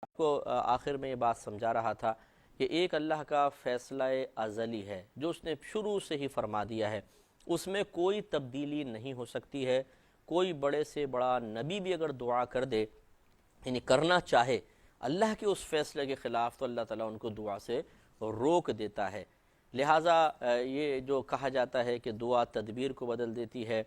آپ کو آخر میں یہ بات سمجھا رہا تھا کہ ایک اللہ کا فیصلہ ازلی ہے جو اس نے شروع سے ہی فرما دیا ہے، اس میں کوئی تبدیلی نہیں ہو سکتی ہے۔ کوئی بڑے سے بڑا نبی بھی اگر دعا کر دے، یعنی کرنا چاہے اللہ کے اس فیصلے کے خلاف، تو اللہ تعالیٰ ان کو دعا سے روک دیتا ہے۔ لہٰذا یہ جو کہا جاتا ہے کہ دعا تدبیر کو بدل دیتی ہے،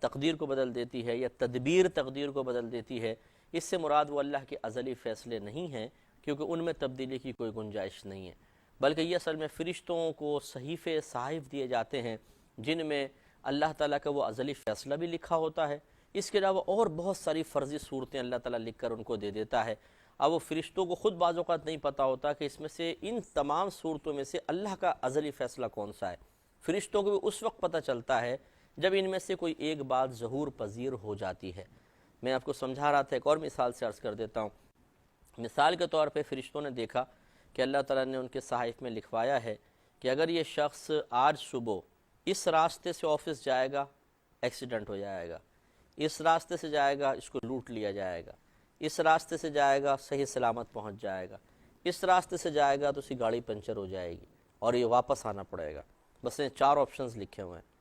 تقدیر کو بدل دیتی ہے، یا تدبیر تقدیر کو بدل دیتی ہے، اس سے مراد وہ اللہ کے ازلی فیصلے نہیں ہیں، کیونکہ ان میں تبدیلی کی کوئی گنجائش نہیں ہے، بلکہ یہ اصل میں فرشتوں کو صحیفے صحائف دیے جاتے ہیں جن میں اللہ تعالیٰ کا وہ ازلی فیصلہ بھی لکھا ہوتا ہے۔ اس کے علاوہ اور بہت ساری فرضی صورتیں اللہ تعالیٰ لکھ کر ان کو دے دیتا ہے۔ اب وہ فرشتوں کو خود بعض اوقات نہیں پتہ ہوتا کہ اس میں سے ان تمام صورتوں میں سے اللہ کا ازلی فیصلہ کون سا ہے۔ فرشتوں کو بھی اس وقت پتہ چلتا ہے جب ان میں سے کوئی ایک بات ظہور پذیر ہو جاتی ہے۔ میں آپ کو سمجھا رہا تھا، ایک اور مثال سے عرض کر دیتا ہوں۔ مثال کے طور پہ فرشتوں نے دیکھا کہ اللہ تعالیٰ نے ان کے صحائف میں لکھوایا ہے کہ اگر یہ شخص آج صبح اس راستے سے آفس جائے گا، ایکسیڈنٹ ہو جائے گا، اس راستے سے جائے گا، اس کو لوٹ لیا جائے گا، اس راستے سے جائے گا، صحیح سلامت پہنچ جائے گا، اس راستے سے جائے گا تو اس کی گاڑی پنچر ہو جائے گی اور یہ واپس آنا پڑے گا۔ بس یہ 4 آپشنز لکھے ہوئے ہیں۔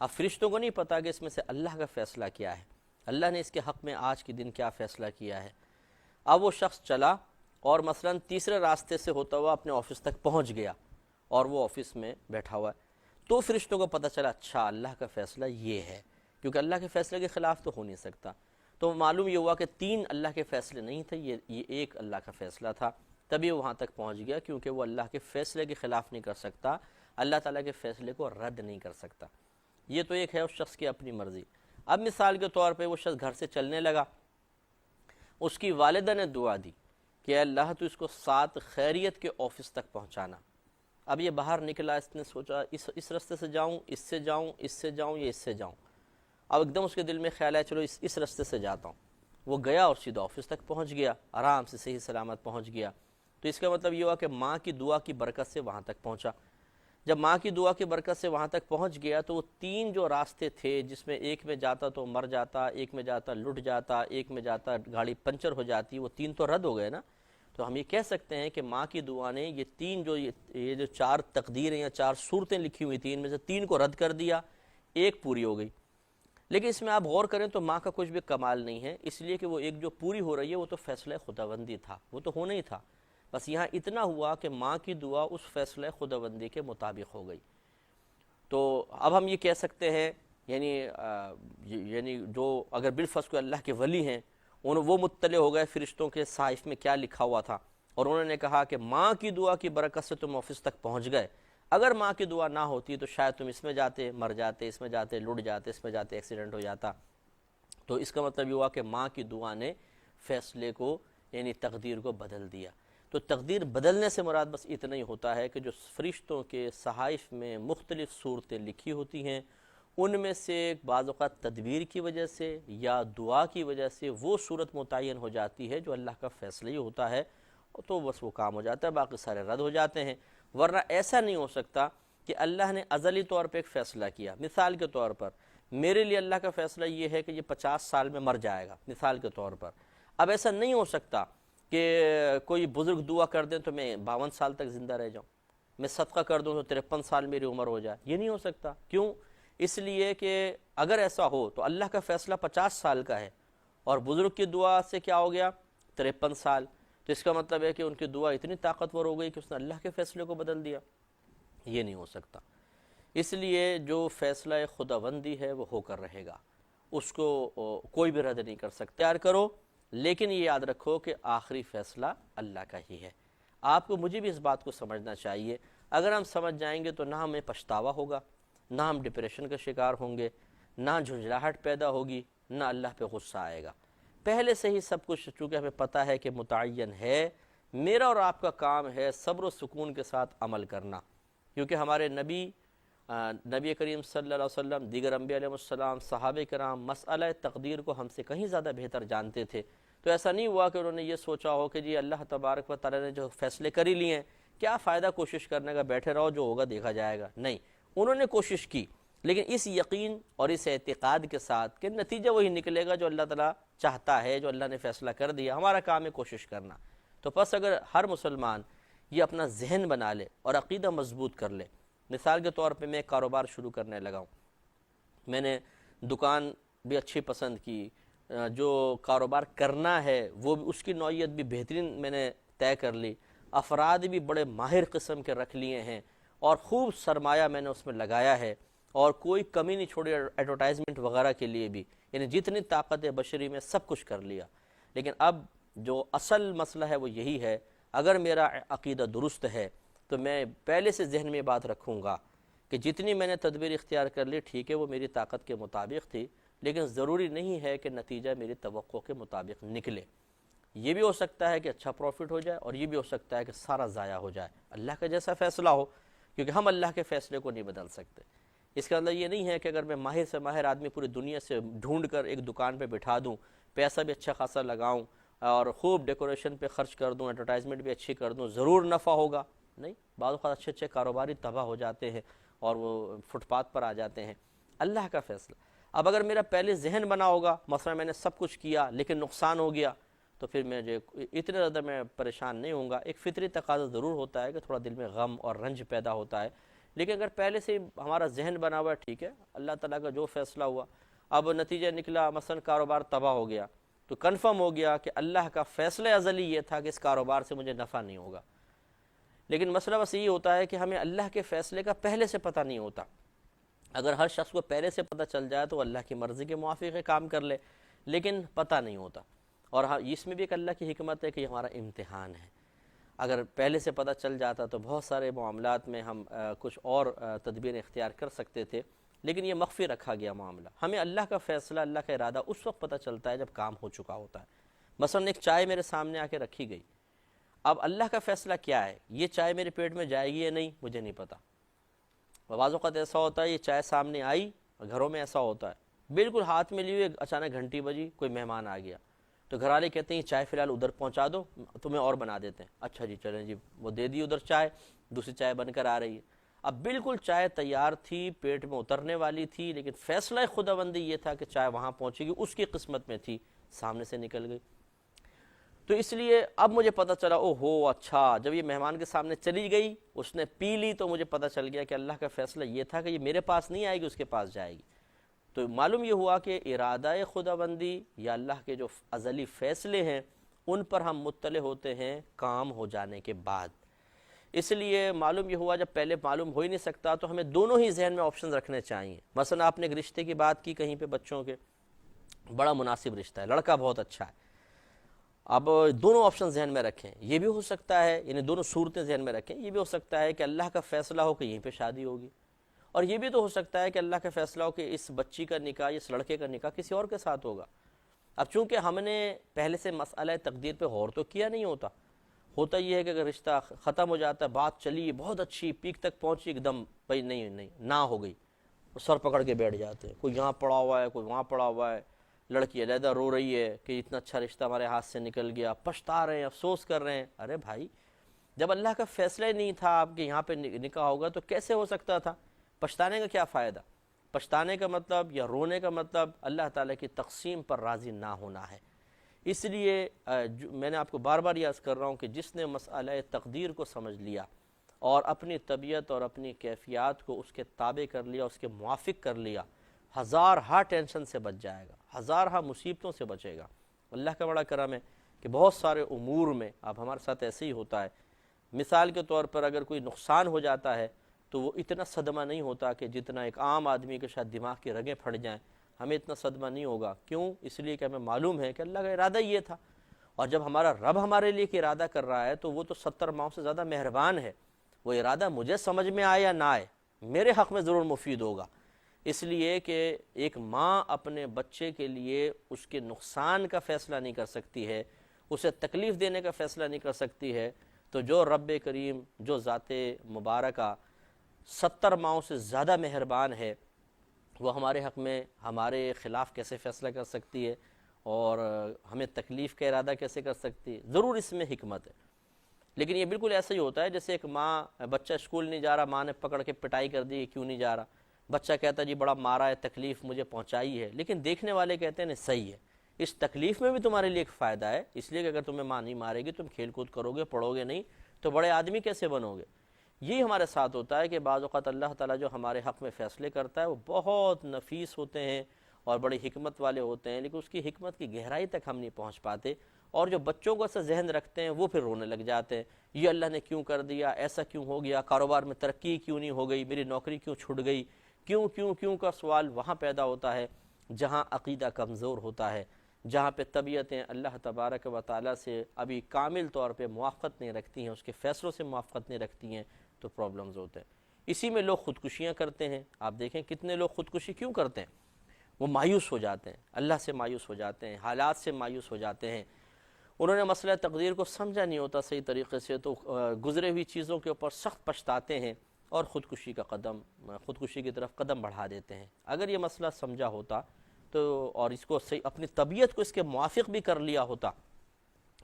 اب فرشتوں کو نہیں پتا کہ اس میں سے اللہ کا فیصلہ کیا ہے، اللہ نے اس کے حق میں آج کے دن کیا فیصلہ کیا ہے۔ اب وہ شخص چلا اور مثلاً تیسرے راستے سے ہوتا ہوا اپنے آفس تک پہنچ گیا اور وہ آفس میں بیٹھا ہوا ہے، تو فرشتوں کو پتہ چلا اچھا اللہ کا فیصلہ یہ ہے، کیونکہ اللہ کے فیصلے کے خلاف تو ہو نہیں سکتا۔ تو معلوم یہ ہوا کہ 3 اللہ کے فیصلے نہیں تھے، یہ ایک اللہ کا فیصلہ تھا، تبھی وہ وہاں تک پہنچ گیا، کیونکہ وہ اللہ کے فیصلے کے خلاف نہیں کر سکتا، اللہ تعالیٰ کے فیصلے کو رد نہیں کر سکتا۔ یہ تو ایک ہے اس شخص کی اپنی مرضی۔ اب مثال کے طور پہ وہ شخص گھر سے چلنے لگا، اس کی والدہ نے دعا دی کہ اے اللہ تو اس کو 7 خیریت کے آفس تک پہنچانا۔ اب یہ باہر نکلا، اس نے سوچا اس راستے سے جاؤں، اس سے جاؤں، اس سے جاؤں یا اس سے جاؤں۔ اب ایک دم اس کے دل میں خیال ہے چلو اس راستے سے جاتا ہوں۔ وہ گیا اور سیدھا آفس تک پہنچ گیا، آرام سے صحیح سلامت پہنچ گیا۔ تو اس کا مطلب یہ ہوا کہ ماں کی دعا کی برکت سے وہاں تک پہنچا۔ جب ماں کی دعا کی برکت سے وہاں تک پہنچ گیا تو وہ 3 جو راستے تھے، جس میں ایک میں جاتا تو مر جاتا، ایک میں جاتا لٹ جاتا، ایک میں جاتا گاڑی پنچر ہو جاتی، وہ 3 تو رد ہو گئے نا۔ تو ہم یہ کہہ سکتے ہیں کہ ماں کی دعا نے یہ 3 جو 4 تقدیریں یا 4 صورتیں لکھی ہوئی تھیں، ان میں سے 3 کو رد کر دیا، ایک پوری ہو گئی۔ لیکن اس میں آپ غور کریں تو ماں کا کچھ بھی کمال نہیں ہے، اس لیے کہ وہ ایک جو پوری ہو رہی ہے وہ تو فیصلہ خداوندی تھا، وہ تو ہونا ہی تھا۔ بس یہاں اتنا ہوا کہ ماں کی دعا اس فیصلہ خداوندی کے مطابق ہو گئی۔ تو اب ہم یہ کہہ سکتے ہیں، یعنی جو اگر بالفرض کوئی اللہ کے ولی ہیں، وہ مطلع ہو گئے فرشتوں کے صحائف میں کیا لکھا ہوا تھا، اور انہوں نے کہا کہ ماں کی دعا کی برکت سے تم آفس تک پہنچ گئے، اگر ماں کی دعا نہ ہوتی تو شاید تم اس میں جاتے مر جاتے، اس میں جاتے لٹ جاتے، اس میں جاتے ایکسیڈنٹ ہو جاتا۔ تو اس کا مطلب یہ ہوا کہ ماں کی دعا نے فیصلے کو، یعنی تقدیر کو بدل دیا۔ تو تقدیر بدلنے سے مراد بس اتنا ہی ہوتا ہے کہ جو فرشتوں کے صحائف میں مختلف صورتیں لکھی ہوتی ہیں، ان میں سے بعض اوقات تدبیر کی وجہ سے یا دعا کی وجہ سے وہ صورت متعین ہو جاتی ہے جو اللہ کا فیصلہ ہی ہوتا ہے، تو بس وہ کام ہو جاتا ہے، باقی سارے رد ہو جاتے ہیں۔ ورنہ ایسا نہیں ہو سکتا کہ اللہ نے ازلی طور پہ ایک فیصلہ کیا۔ مثال کے طور پر میرے لیے اللہ کا فیصلہ یہ ہے کہ یہ 50 سال میں مر جائے گا، مثال کے طور پر۔ اب ایسا نہیں ہو سکتا کہ کوئی بزرگ دعا کر دیں تو میں 52 سال تک زندہ رہ جاؤں، میں صدقہ کر دوں تو 53 سال میری عمر ہو جائے، یہ نہیں ہو سکتا۔ کیوں؟ اس لیے کہ اگر ایسا ہو تو اللہ کا فیصلہ 50 سال کا ہے اور بزرگ کی دعا سے کیا ہو گیا 53 سال، تو اس کا مطلب ہے کہ ان کی دعا اتنی طاقتور ہو گئی کہ اس نے اللہ کے فیصلے کو بدل دیا، یہ نہیں ہو سکتا۔ اس لیے جو فیصلہ خداوندی ہے وہ ہو کر رہے گا، اس کو کوئی بھی رد نہیں کر سکتا۔ تیار کرو، لیکن یہ یاد رکھو کہ آخری فیصلہ اللہ کا ہی ہے۔ آپ کو مجھے بھی اس بات کو سمجھنا چاہیے، اگر ہم سمجھ جائیں گے تو نہ ہمیں پچھتاوا ہوگا، نہ ہم ڈپریشن کا شکار ہوں گے، نہ جھنجھلاہٹ پیدا ہوگی، نہ اللہ پہ غصہ آئے گا۔ پہلے سے ہی سب کچھ چونکہ ہمیں پتہ ہے کہ متعین ہے، میرا اور آپ کا کام ہے صبر و سکون کے ساتھ عمل کرنا، کیونکہ ہمارے نبی کریم صلی اللہ علیہ وسلم، دیگر انبیاء علیہ السلام، صحابہ کرام مسئلہ تقدیر کو ہم سے کہیں زیادہ بہتر جانتے تھے۔ تو ایسا نہیں ہوا کہ انہوں نے یہ سوچا ہو کہ جی اللہ تبارک و تعالیٰ نے جو فیصلے کر ہی لیے ہیں، کیا فائدہ کوشش کرنے کا، بیٹھے رہو، جو ہوگا دیکھا جائے گا۔ نہیں، انہوں نے کوشش کی، لیکن اس یقین اور اس اعتقاد کے ساتھ کہ نتیجہ وہی نکلے گا جو اللہ تعالیٰ چاہتا ہے، جو اللہ نے فیصلہ کر دیا، ہمارا کام ہے کوشش کرنا۔ تو بس اگر ہر مسلمان یہ اپنا ذہن بنا لے اور عقیدہ مضبوط کر لے، مثال کے طور پہ میں ایک کاروبار شروع کرنے لگا ہوں، میں نے دکان بھی اچھی پسند کی، جو کاروبار کرنا ہے وہ بھی اس کی نوعیت بھی بہترین میں نے طے کر لی، افراد بھی بڑے ماہر قسم کے رکھ لیے ہیں، اور خوب سرمایہ میں نے اس میں لگایا ہے، اور کوئی کمی نہیں چھوڑی ایڈورٹائزمنٹ وغیرہ کے لیے بھی، یعنی جتنی طاقت بشری میں سب کچھ کر لیا۔ لیکن اب جو اصل مسئلہ ہے وہ یہی ہے، اگر میرا عقیدہ درست ہے تو میں پہلے سے ذہن میں بات رکھوں گا کہ جتنی میں نے تدبیر اختیار کر لی ٹھیک ہے، وہ میری طاقت کے مطابق تھی، لیکن ضروری نہیں ہے کہ نتیجہ میری توقع کے مطابق نکلے۔ یہ بھی ہو سکتا ہے کہ اچھا پروفٹ ہو جائے، اور یہ بھی ہو سکتا ہے کہ سارا ضائع ہو جائے، اللہ کا جیسا فیصلہ ہو، کیونکہ ہم اللہ کے فیصلے کو نہیں بدل سکتے۔ اس کا مطلب یہ نہیں ہے کہ اگر میں ماہر سے ماہر آدمی پوری دنیا سے ڈھونڈ کر ایک دکان پہ بٹھا دوں، پیسہ بھی اچھا خاصا لگاؤں اور خوب ڈیکوریشن پہ خرچ کر دوں، ایڈورٹائزمنٹ بھی اچھی کر دوں، ضرور نفع ہوگا۔ نہیں، بعض اوقات اچھے اچھے کاروباری تباہ ہو جاتے ہیں اور وہ فٹ پاتھ پر آ جاتے ہیں۔ اللہ کا فیصلہ۔ اب اگر میرا پہلے ذہن بنا ہوگا، مثلا میں نے سب کچھ کیا لیکن نقصان ہو گیا، تو پھر مجھے اتنے زیادہ میں پریشان نہیں ہوں گا۔ ایک فطری تقاضا ضرور ہوتا ہے کہ تھوڑا دل میں غم اور رنج پیدا ہوتا ہے، لیکن اگر پہلے سے ہمارا ذہن بنا ہوا ہے ٹھیک ہے، اللہ تعالیٰ کا جو فیصلہ ہوا، اب نتیجہ نکلا مثلا کاروبار تباہ ہو گیا، تو کنفرم ہو گیا کہ اللہ کا فیصلہ ازلی یہ تھا کہ اس کاروبار سے مجھے نفع نہیں ہوگا۔ لیکن مسئلہ بس یہ ہوتا ہے کہ ہمیں اللہ کے فیصلے کا پہلے سے پتہ نہیں ہوتا۔ اگر ہر شخص کو پہلے سے پتہ چل جائے تو اللہ کی مرضی کے موافق کام کر لے، لیکن پتہ نہیں ہوتا۔ اور اس میں بھی ایک اللہ کی حکمت ہے کہ یہ ہمارا امتحان ہے۔ اگر پہلے سے پتہ چل جاتا تو بہت سارے معاملات میں ہم کچھ اور تدبیر اختیار کر سکتے تھے، لیکن یہ مخفی رکھا گیا معاملہ۔ ہمیں اللہ کا فیصلہ، اللہ کا ارادہ اس وقت پتہ چلتا ہے جب کام ہو چکا ہوتا ہے۔ مثلا ایک چائے میرے سامنے آ کے رکھی گئی، اب اللہ کا فیصلہ کیا ہے، یہ چائے میرے پیٹ میں جائے گی یا نہیں مجھے نہیں پتہ۔ بعض اوقات ایسا ہوتا ہے یہ چائے سامنے آئی، گھروں میں ایسا ہوتا ہے بالکل ہاتھ میں لیے اچانک گھنٹی بجی، کوئی مہمان آ گیا، تو گھر والے کہتے ہیں یہ چائے فی الحال ادھر پہنچا دو، تمہیں اور بنا دیتے ہیں۔ اچھا جی چلیں جی، وہ دے دی ادھر چائے، دوسری چائے بن کر آ رہی ہے۔ اب بالکل چائے تیار تھی، پیٹ میں اترنے والی تھی، لیکن فیصلہ خداوندی یہ تھا کہ چائے وہاں پہنچے گی، اس کی قسمت میں تھی، سامنے سے نکل گئی۔ تو اس لیے اب مجھے پتہ چلا، او ہو اچھا، جب یہ مہمان کے سامنے چلی گئی، اس نے پی لی، تو مجھے پتہ چل گیا کہ اللہ کا فیصلہ یہ تھا کہ یہ میرے پاس نہیں آئے گی، اس کے پاس جائے گی۔ تو معلوم یہ ہوا کہ ارادہ خداوندی یا اللہ کے جو ازلی فیصلے ہیں ان پر ہم مطلع ہوتے ہیں کام ہو جانے کے بعد۔ اس لیے معلوم یہ ہوا، جب پہلے معلوم ہو ہی نہیں سکتا تو ہمیں دونوں ہی ذہن میں آپشنز رکھنے چاہیے۔ مثلا آپ نے ایک رشتے کی بات کی کہیں پہ بچوں کے، بڑا مناسب رشتہ ہے، لڑکا بہت اچھا ہے، اب دونوں آپشن ذہن میں رکھیں۔ یہ بھی ہو سکتا ہے، یعنی دونوں صورتیں ذہن میں رکھیں، یہ بھی ہو سکتا ہے کہ اللہ کا فیصلہ ہو کہ یہیں پہ شادی ہوگی، اور یہ بھی تو ہو سکتا ہے کہ اللہ کا فیصلہ ہو کہ اس بچی کا نکاح، اس لڑکے کا نکاح کسی اور کے ساتھ ہوگا۔ اب چونکہ ہم نے پہلے سے مسئلہ تقدیر پہ غور تو کیا نہیں ہوتا یہ ہے کہ اگر رشتہ ختم ہو جاتا ہے، بات چلی بہت اچھی، پیک تک پہنچی، ایک دم بھائی نہیں نہ ہو گئی، سر پکڑ کے بیٹھ جاتے ہیں، کوئی یہاں پڑا ہوا ہے، کوئی وہاں پڑا ہوا ہے، لڑکی علیحدہ رو رہی ہے کہ اتنا اچھا رشتہ ہمارے ہاتھ سے نکل گیا، پچھتا رہے ہیں، افسوس کر رہے ہیں۔ ارے بھائی، جب اللہ کا فیصلہ ہی نہیں تھا آپ کے یہاں پہ نکاح ہوگا تو کیسے ہو سکتا تھا؟ پچھتانے کا کیا فائدہ؟ پچھتانے کا مطلب یا رونے کا مطلب اللہ تعالیٰ کی تقسیم پر راضی نہ ہونا ہے۔ اس لیے میں نے آپ کو بار بار یاد کر رہا ہوں کہ جس نے مسئلہ تقدیر کو سمجھ لیا اور اپنی طبیعت اور اپنی کیفیات کو اس کے تابع کر لیا، اس کے موافق کر لیا، ہزارہا ٹینشن سے بچ جائے گا، ہزارہا مصیبتوں سے بچے گا۔ اللہ کا بڑا کرم ہے کہ بہت سارے امور میں اب ہمارے ساتھ ایسے ہی ہوتا ہے۔ مثال کے طور پر اگر کوئی نقصان ہو جاتا ہے تو وہ اتنا صدمہ نہیں ہوتا کہ جتنا ایک عام آدمی کے شاید دماغ کی رگیں پھٹ جائیں، ہمیں اتنا صدمہ نہیں ہوگا۔ کیوں؟ اس لیے کہ ہمیں معلوم ہے کہ اللہ کا ارادہ یہ تھا، اور جب ہمارا رب ہمارے لیے کہ ارادہ کر رہا ہے تو وہ تو 70 ماؤں سے زیادہ مہربان ہے۔ وہ ارادہ مجھے سمجھ میں آئے یا نہ آئے، میرے حق میں ضرور مفید ہوگا۔ اس لیے کہ ایک ماں اپنے بچے کے لیے اس کے نقصان کا فیصلہ نہیں کر سکتی ہے، اسے تکلیف دینے کا فیصلہ نہیں کر سکتی ہے، تو جو رب کریم، جو ذات مبارکہ 70 ماؤں سے زیادہ مہربان ہے، وہ ہمارے حق میں ہمارے خلاف کیسے فیصلہ کر سکتی ہے اور ہمیں تکلیف کا ارادہ کیسے کر سکتی ہے؟ ضرور اس میں حکمت ہے۔ لیکن یہ بالکل ایسا ہی ہوتا ہے جیسے ایک ماں، بچہ اسکول نہیں جا رہا، ماں نے پکڑ کے پٹائی کر دی، کیوں نہیں جا رہا؟ بچہ کہتا ہے جی بڑا مارا ہے، تکلیف مجھے پہنچائی ہے، لیکن دیکھنے والے کہتے ہیں نہیں صحیح ہے، اس تکلیف میں بھی تمہارے لیے ایک فائدہ ہے، اس لیے کہ اگر تمہیں ماں نہیں مارے گی، تم کھیل کود کرو گے، پڑھو گے نہیں، تو بڑے آدمی کیسے بنو گے؟ یہی ہمارے ساتھ ہوتا ہے کہ بعض اوقات اللہ تعالیٰ جو ہمارے حق میں فیصلے کرتا ہے وہ بہت نفیس ہوتے ہیں اور بڑی حکمت والے ہوتے ہیں، لیکن اس کی حکمت کی گہرائی تک ہم نہیں پہنچ پاتے، اور جو بچوں کو ایسا ذہن رکھتے ہیں وہ پھر رونے لگ جاتے ہیں، یہ اللہ نے کیوں کر دیا، ایسا کیوں ہو گیا، کاروبار میں ترقی کیوں نہیں ہو گئی، میری نوکری کیوں چھوٹ گئی، کیوں کیوں کیوں کا سوال وہاں پیدا ہوتا ہے جہاں عقیدہ کمزور ہوتا ہے، جہاں پہ طبیعتیں اللہ تبارک و تعالیٰ سے ابھی کامل طور پہ موافقت نہیں رکھتی ہیں، اس کے فیصلوں سے موافقت نہیں رکھتی ہیں، تو پرابلمز ہوتے ہیں۔ اسی میں لوگ خودکشیاں کرتے ہیں، آپ دیکھیں کتنے لوگ خودکشی کیوں کرتے ہیں؟ وہ مایوس ہو جاتے ہیں، اللہ سے مایوس ہو جاتے ہیں، حالات سے مایوس ہو جاتے ہیں، انہوں نے مسئلہ تقدیر کو سمجھا نہیں ہوتا صحیح طریقے سے، تو گزرے ہوئی چیزوں کے اوپر سخت پچھتاتے ہیں اور خودکشی کی طرف قدم بڑھا دیتے ہیں۔ اگر یہ مسئلہ سمجھا ہوتا تو اور اس کو صحیح اپنی طبیعت کو اس کے موافق بھی کر لیا ہوتا،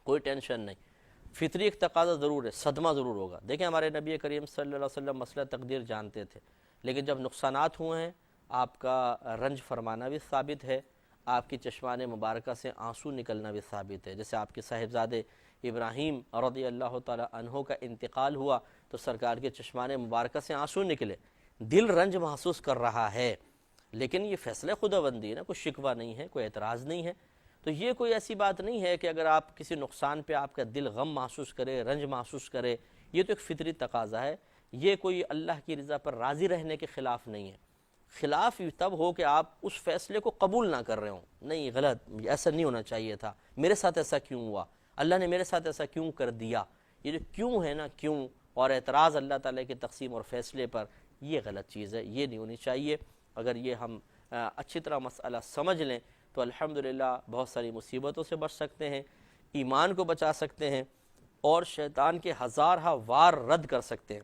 کوئی ٹینشن نہیں، فطری ایک تقاضا ضرور ہے، صدمہ ضرور ہوگا۔ دیکھیں ہمارے نبی کریم صلی اللہ علیہ وسلم مسئلہ تقدیر جانتے تھے، لیکن جب نقصانات ہوئے ہیں، آپ کا رنج فرمانا بھی ثابت ہے، آپ کی چشمان مبارکہ سے آنسو نکلنا بھی ثابت ہے۔ جیسے آپ کے صاحبزادے ابراہیم رضی اللہ تعالی عنہ کا انتقال ہوا تو سرکار کے چشمان مبارکہ سے آنسو نکلے، دل رنج محسوس کر رہا ہے، لیکن یہ فیصلہ خداوندی ہے نا، کوئی شکوہ نہیں ہے، کوئی اعتراض نہیں ہے۔ تو یہ کوئی ایسی بات نہیں ہے کہ اگر آپ کسی نقصان پہ آپ کا دل غم محسوس کرے، رنج محسوس کرے، یہ تو ایک فطری تقاضا ہے، یہ کوئی اللہ کی رضا پر راضی رہنے کے خلاف نہیں ہے۔ خلاف تب ہو کہ آپ اس فیصلے کو قبول نہ کر رہے ہوں، نہیں غلط، ایسا نہیں ہونا چاہیے تھا، میرے ساتھ ایسا کیوں ہوا، اللہ نے میرے ساتھ ایسا کیوں کر دیا، یہ جو کیوں ہے نا، کیوں اور اعتراض اللہ تعالیٰ کی تقسیم اور فیصلے پر، یہ غلط چیز ہے، یہ نہیں ہونی چاہیے۔ اگر یہ ہم اچھی طرح مسئلہ سمجھ لیں تو الحمدللہ بہت ساری مصیبتوں سے بچ سکتے ہیں، ایمان کو بچا سکتے ہیں، اور شیطان کے ہزارہ وار رد کر سکتے ہیں۔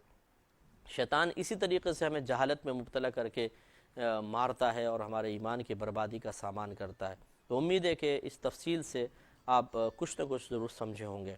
شیطان اسی طریقے سے ہمیں جہالت میں مبتلا کر کے مارتا ہے اور ہمارے ایمان کی بربادی کا سامان کرتا ہے۔ تو امید ہے کہ اس تفصیل سے آپ کچھ نہ کچھ ضرور سمجھے ہوں گے۔